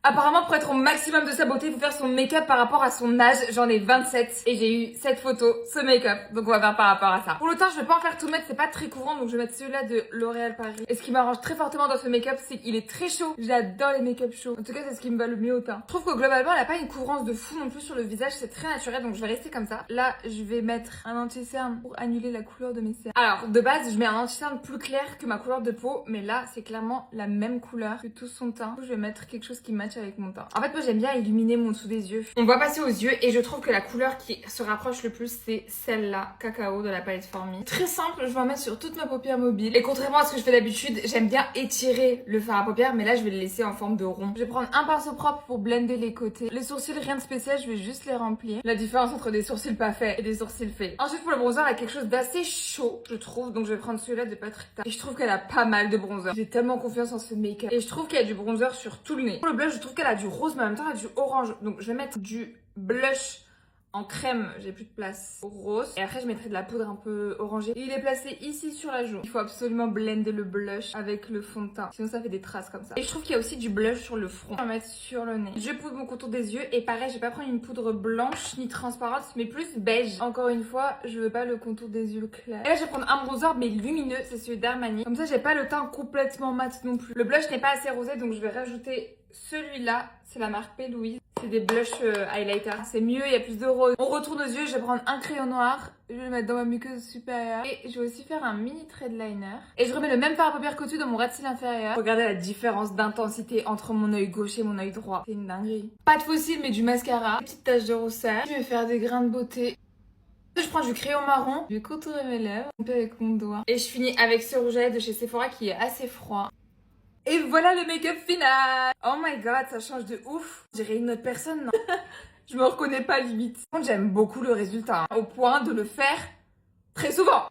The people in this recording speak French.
Apparemment, pour être au maximum de sa beauté, il faut faire son make-up par rapport à son âge. J'en ai 27 et j'ai eu cette photo, ce make-up. Donc on va faire par rapport à ça. Pour le teint, je vais pas en faire tout mettre, c'est pas très couvrant, donc je vais mettre celui-là de L'Oréal Paris. Et ce qui m'arrange très fortement dans ce make-up, c'est qu'il est très chaud. J'adore les make-up chauds. En tout cas, c'est ce qui me va le mieux au teint. Je trouve que globalement, elle a pas une couvrance de fou non plus sur le visage, c'est très naturel, donc je vais rester comme ça. Là, je vais mettre un anti-cerne pour annuler la couleur de mes cernes. Alors, de base, je mets un anti-cerne plus clair que ma couleur de peau, mais là, c'est clairement la même couleur que tout son teint. Du coup, je vais mettre quelque chose qui matche avec mon teint. En fait, moi, j'aime bien illuminer mon dessous des yeux. On va passer aux yeux et je trouve que la couleur qui se rapproche le plus, c'est celle-là, cacao de la palette Formie. Très simple, je vais en mettre sur toute ma paupière mobile. Et contrairement à ce que je fais d'habitude, j'aime bien étirer le fard à paupières, mais là, je vais le laisser en forme de rond. Je vais prendre un pinceau propre pour blender les côtés. Les sourcils, rien de spécial, je vais juste les remplir. La différence entre des sourcils pas faits et des sourcils faits. Ensuite, pour le bronzer, elle a quelque chose d'assez chaud, je trouve. Donc, je vais prendre celui-là de Patrick Ta. Et je trouve qu'elle a pas mal de bronzer. J'ai tellement confiance en ce make-up. Et je trouve qu'il y a du bronzer sur tout le nez. Pour le blush, je trouve qu'elle a du rose, mais en même temps, elle a du orange. Donc, je vais mettre du blush en crème, j'ai plus de place au rose. Et après, je mettrai de la poudre un peu orangée. Et il est placé ici sur la joue. Il faut absolument blender le blush avec le fond de teint. Sinon, ça fait des traces comme ça. Et je trouve qu'il y a aussi du blush sur le front. Je vais mettre sur le nez. Je poudre mon contour des yeux. Et pareil, je vais pas prendre une poudre blanche ni transparente, mais plus beige. Encore une fois, je veux pas le contour des yeux clair. Et là, je vais prendre un bronzer, mais lumineux. C'est celui d'Armani. Comme ça, j'ai pas le teint complètement mat non plus. Le blush n'est pas assez rosé, donc je vais rajouter celui-là. C'est la marque P. Louise. C'est des blush highlighter. C'est mieux, il y a plus de rose. On retourne aux yeux, je vais prendre un crayon noir. Je vais le mettre dans ma muqueuse supérieure. Et je vais aussi faire un mini trait de liner. Et je remets le même fard à paupières qu'au-dessus dans mon ras de cils inférieur. Regardez la différence d'intensité entre mon œil gauche et mon œil droit. C'est une dinguerie. Pas de faux cils, mais du mascara. Petite tache de rousseur. Je vais faire des grains de beauté. Je prends du crayon marron. Je vais contourer mes lèvres. Un peu avec mon doigt. Et je finis avec ce rouge à lèvres de chez Sephora qui est assez froid. Et voilà le make-up final. Oh my god, ça change de ouf. Je dirais une autre personne, non? Je me reconnais pas limite. Par contre, j'aime beaucoup le résultat, hein, au point de le faire très souvent.